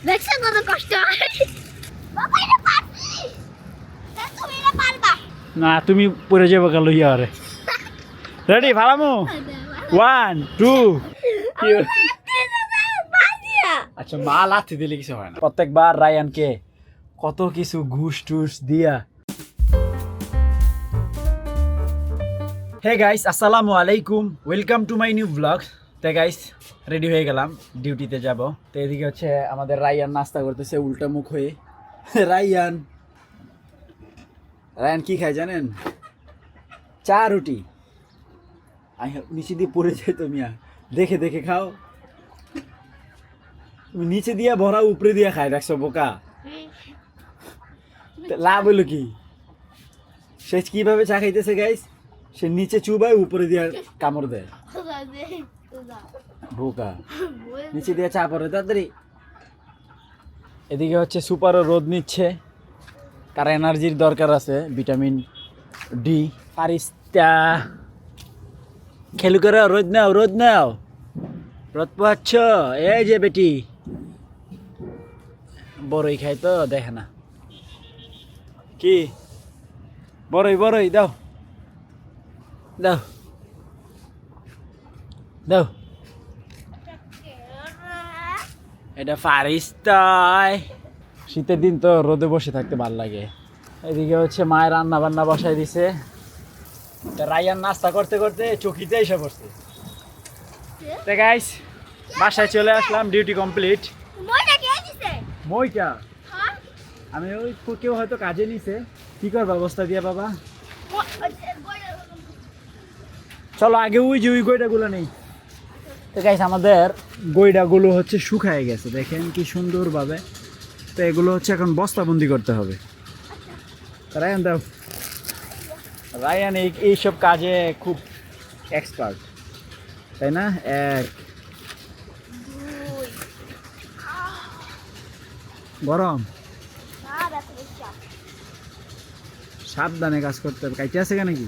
দেখছেন কত কষ্ট বাবা এটা পারছি তুমি এটা পারবা না তুমি পড়ে যাবে গেল ইয়ারে রেডি ভালামু 1 2 আচ্ছা মা লাথি দিলে কিছু হয় না প্রত্যেকবার রায়ানকে কত কিছু ঘুষ টুস দিয়া হে গাইস আসসালামু আলাইকুম welcome to my new blog তো গাইস রেডি হয়ে গেলাম ডিউটিতে যাব তো এদিকে হচ্ছে আমাদের রায়ান নাস্তা করতেছে উল্টা মুখ হয়ে রায়ান কি খায় জানেন চা রুটি নিচে দিয়ে পড়ে যায় তো মিয়া দেখে দেখে খাও তুমি নিচে দিয়া ভরা উপরে দিয়া খায় দেখছো বোকা লাভ হলো কি সে কিভাবে চা খাইতেছে গাইস সে নিচে চুবায় উপরে দিয়া কামড় দেয় বোকা নিচে দিয়ে চা পড়ে তাড়াতাড়ি এদিকে হচ্ছে সুপারও রোদ নিচ্ছে তার এনার্জির দরকার আছে ভিটামিন ডি ফারিস্তা খেলু করে রোদ নাও রোদ পাচ্ছ এই যে বেটি বড়ই খাই তো দেখে না কি বড়ই দাও দাও দাও এটা ফারিস্তায় শীতের দিন তো রোদে বসে থাকতে ভালো লাগে এদিকে হচ্ছে মায়ের রান্না বান্না বসাই দিছে রায়ান নাস্তা করতে করতে চকিতে এসে পড়ছে তো গাইস বাসায় চলে আসলাম ডিউটি কমপ্লিট মইটা আমি ওই কেউ হয়তো কাজে নিছে কি কর ব্যবস্থা দিয়ে বাবা চলো আগে ওই যে ওই গইডাগুলো নেই তো গাইস আমাদের গইডাগুলো হচ্ছে শুকায় গেছে দেখেন কি সুন্দরভাবে তো এগুলো হচ্ছে এখন বস্তাবন্দি করতে হবে রায়ান দাও রায়ান এইসব কাজে খুব এক্সপার্ট তাই না এক গরম সাবধানে কাজ করতে হবে কাইতে আছে কেন কি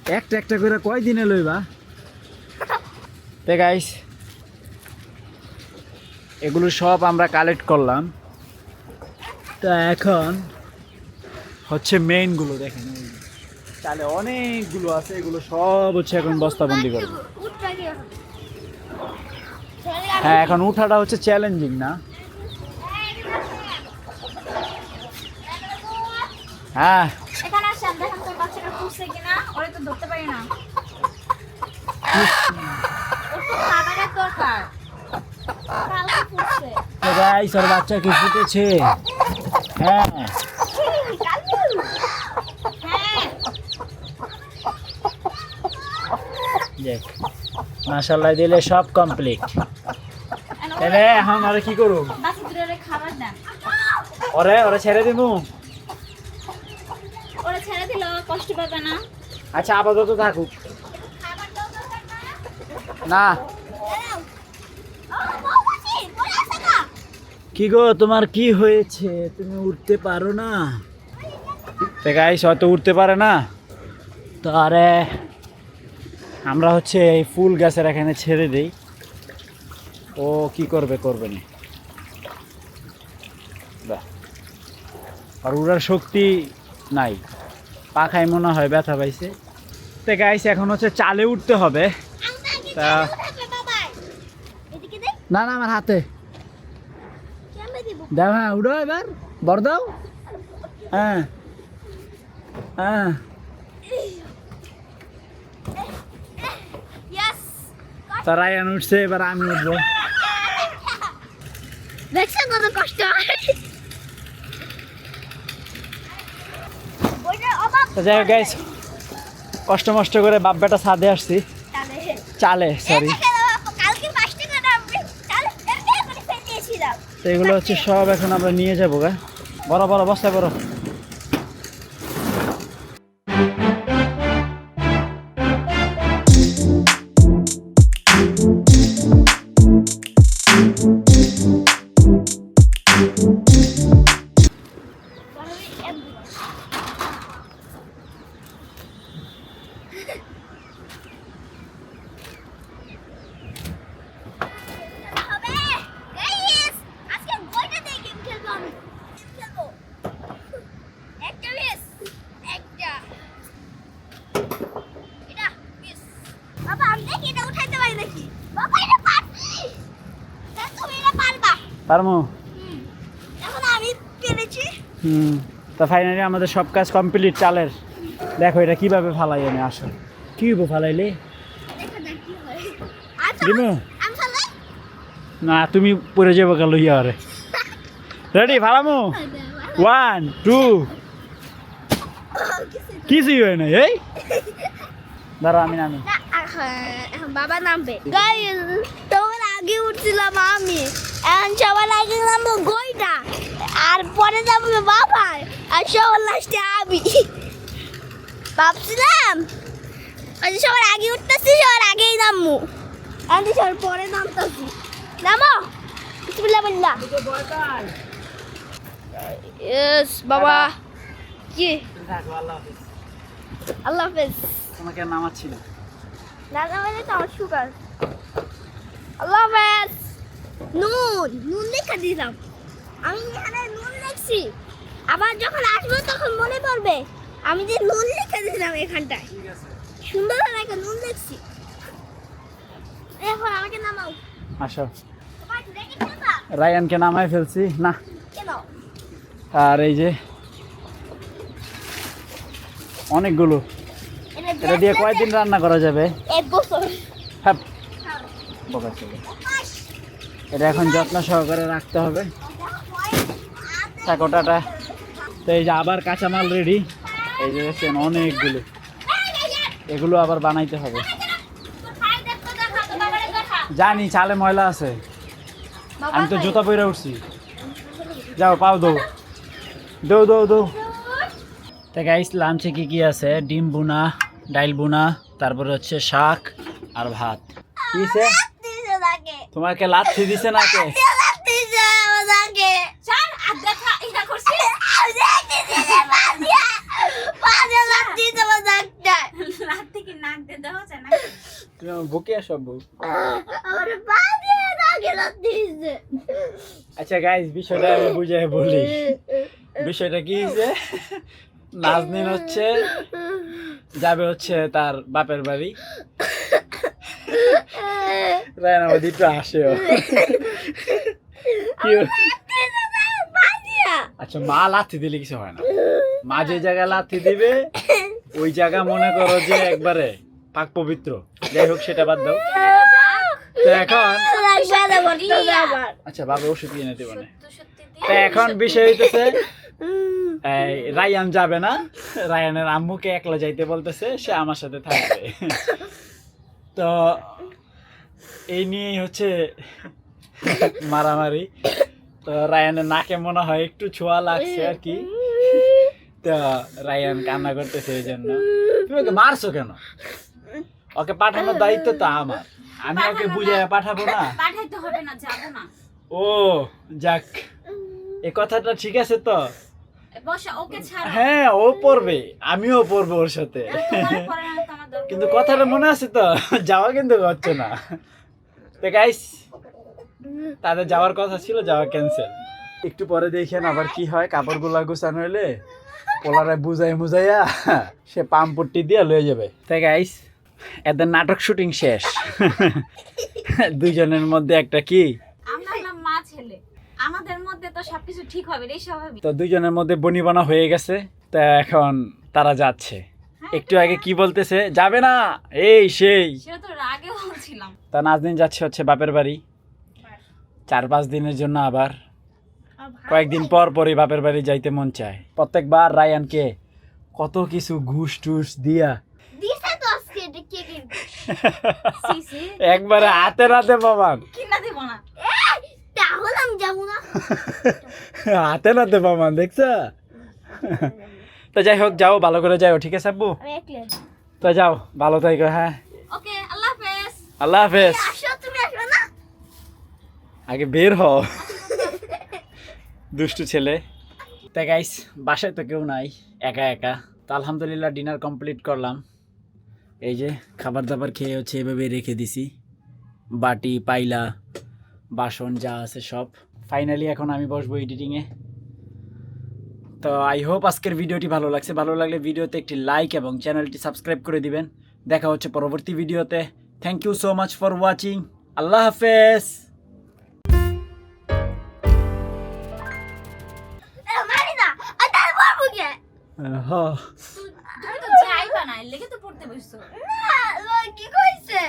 একটা করে কয় দিনে লইবা তে গাইস এগুলো সব আমরা কালেক্ট করলাম তা এখন হচ্ছে মেইনগুলো দেখেন তাহলে অনেকগুলো আছে এগুলো সব হচ্ছে এখন বস্তাবন্দি করবো হ্যাঁ এখন উঠাটা হচ্ছে চ্যালেঞ্জিং না হ্যাঁ বাচ্চা কি ফুটেছে হ্যাঁ মাশাআল্লাহ দিলে সব কমপ্লিট এলে এখন আরে কি করব ওরে ছেড়ে দিমু ওরে ছেড়ে দিলে কষ্ট পাবে না আচ্ছা আপাতত থাকুক না কি গো তোমার কি হয়েছে তুমি উঠতে পারো না তো গাইস হয়তো উঠতে পারে না তো আরে আমরা হচ্ছে এই ফুল গাছের এখানে ছেড়ে দিই ও কি করবে না আর উড়ার শক্তি নাই পাখায় মনে হয় ব্যথা পাইছে তো গাইস এখন হচ্ছে চালে উঠতে হবে তা না আমার হাতে দাও হ্যাঁ উঠো এবার বড় দাও হ্যাঁ হ্যাঁ রায়ান উঠছে এবার আমি উঠবো দেখছেন কত কষ্ট যাই হোক গাইস কষ্ট মষ্ট করে বাপ বেটা ছাদে আসছি চালে সরি তো এগুলো হচ্ছে সব এখন আমরা নিয়ে যাবো গা বড় বস্তায় বড় পারমু? এখন আমি পেরেছি। তা ফাইনালি আমাদের সব কাজ কমপ্লিট চালের। দেখো এটা কিভাবে ফালাই আমি আসো কি হইব ফালাইলে দেখা যাক কি হয়। আচ্ছা দিমু আমি চালাই। না তুমি পরে যাবো গেল ইয়ারে রেডি ফালামু 1 2 কিছুই হয় না এই দাঁড়া আমি নামি না, এখন বাবা নামবে। গাইস, তোমার আগে উঠছিলাম আমি, এখন সবার আগে নামবো গইটা, আর পরে যাবো বাবা, আর সবার লাস্টে আমি। ভাবছিলাম আজ সবার আগে উঠতেছি, সবার আগেই নামবো, আমি সবার পরে নামতেছি। নামো বিসমিল্লাহ বিল্লাহ। ইয়েস বাবা। কি আল্লাহ হাফেজ। তোমাকে নামাচ্ছি না না মানে তো আমার সুগার। আল্লাহ হাফেজ। নুন লেখা দিলাম আমি, এখানে নুন লিখছি, আবার যখন আসবো তখন মনে পড়বে আমি যে নুন লিখে দিলাম এখানটায়। সুন্দর একটা নুন লিখছি। এখন আমাকে নামাও। আসো তোমার রেখে খেলবা রায়ানকে নামাই ফেলছি না কেন? আর এই যে অনেকগুলো এটা দিয়ে কয়দিন রান্না করা যাবে 1 বছর। হ্যাঁ বকা ছেলে। এটা এখন যত্ন সহকারে রাখতে হবে টাটা। তো এই যে আবার কাঁচামাল রেডি, এই যে দেখছেন অনেকগুলো, এগুলো আবার বানাইতে হবে। জানি চালে ময়লা আছে, আমি তো জুতা পরে উঠছি। যাও পাও দৌ দৌ দৌ দৌ। তা গাইস লাঞ্চে কি কি আছে? ডিম বুনা, ডাইল বুনা, তারপরে হচ্ছে শাক আর ভাত। কিছে দিছে লাগে তোমাকে লাথি দিছে না কে? দিছে আমাকে স্যার আদা খা এটা করছি বাজে লাথি দেওয়া লাগছে। লাথি কি নাক দিয়ে দেওয়া যায় না? তুমি বকে সব বউ। আমার বাজে লাগে লাথি দিছে। আচ্ছা গাইস বিষয়টা আমি বুঝাই বলি। বিষয়টা কি হয়েছে, নাজনীন হচ্ছে যাবে হচ্ছে তার বাপের বাড়ি, রায়না আমাদের একটু আসে। আচ্ছা মা লাথি দিলে কিছু হয় না, মা যে জায়গায় লাথি দিবে ওই জায়গা মনে করো যে একবারে পাক পবিত্র। যাই হোক সেটা বাদ দাও। তো এখন আচ্ছা বাবা ওষুধ কিনে দেবো না। তো এখন বিষয় হইতেছে রায়ান যাবে না, রায়ানের আম্মুকে একলা যাইতে বলতেছে, সে আমার সাথে থাকবে। তো এই নিয়েই হচ্ছে মারামারি। তো রায়ানের নাকে মনে হয় একটু ছোঁয়া লাগছে আর কি। তো রায়ান কান্না করতেছে এই জন্য। তুমি ওকে মারছো কেন? ওকে পাঠানোর দায়িত্ব তো আমার, আমি ওকে বুঝাই পাঠাবো না? পাঠাইতে হবে না, যাব না। ও যাক, এই কথাটা ঠিক আছে তো? বসা ওকে ছাড়ো। হ্যাঁ ও পড়বে, আমিও পড়বো ওর সাথে, কিন্তু কথাটা মনে আছে তো? যাওয়া কিন্তু হচ্ছে না। তো গাইস তাদের যাওয়ার কথা ছিল, যাওয়া ক্যান্সেল। একটু পরে দেখেন আবার কি হয়। কাপড়গুলা গুছানো হইলে পোলারে বুঝাই মুজাইয়া সে পাম্পট্টি দিয়ে লয়ে যাবে। তাই গাইস এদের নাটক শুটিং শেষ। দুইজনের মধ্যে একটা কি, আমরা না মা ছেলে, আমাদের মধ্যে তো সবকিছু ঠিক হবে, এই স্বাভাবিক। তো দুইজনের মধ্যে বনিবনা হয়ে গেছে। তা এখন তারা যাচ্ছে। একটু আগে কি বলতেছে, যাবে না এই সেই, সেটা তো রাগে বলছিলাম। তা নাজনীন যাচ্ছে হচ্ছে বাপের বাড়ি 4-5 দিনের জন্য। আবার কয়েকদিন পর পরই বাপের বাড়ি যাইতে মন চায়। প্রত্যেকবার রায়ানকে কত কিছু ঘুষ টুস দিয়া দিছে তো আজকে কে কে সিসি একবারে হাতে নাতে পাবান, কিনা দেব না তাহলে আমি যাব না। হাতে নাতে পাবান, দেখছো? তো যাই হোক, যাও ভালো করে যাও, ঠিক আছে আব্বু? আমি একলা। তো যাও ভালো থাকো। হ্যাঁ ওকে, আল্লাহ হাফেজ। আল্লাহ হাফেজ। আসো, তুমি আসবে না? আগে বের হও, দুষ্টু ছেলে। তা গাইস বাসায় তো কেউ নাই, একা একা। তো আলহামদুলিল্লাহ ডিনার কমপ্লিট করলাম। এই যে খাবার দাবার খেয়ে হচ্ছে এভাবে রেখে দিছি, বাটি পাইলা বাসন যা আছে সব। ফাইনালি এখন আমি বসবো এডিটিংয়ে। তো আই হোপ আজকের ভিডিওটি ভালো লাগছে। ভালো লাগলে ভিডিওতে একটি লাইক এবং চ্যানেলটি সাবস্ক্রাইব করে দিবেন। দেখা হচ্ছে পরবর্তী ভিডিওতে। Thank you so much for watching. আল্লাহ হাফেজ। হ্যাঁ তুমি তো যাইবা না, এর লেগে তো পড়তে বসছো। না, কি কইছে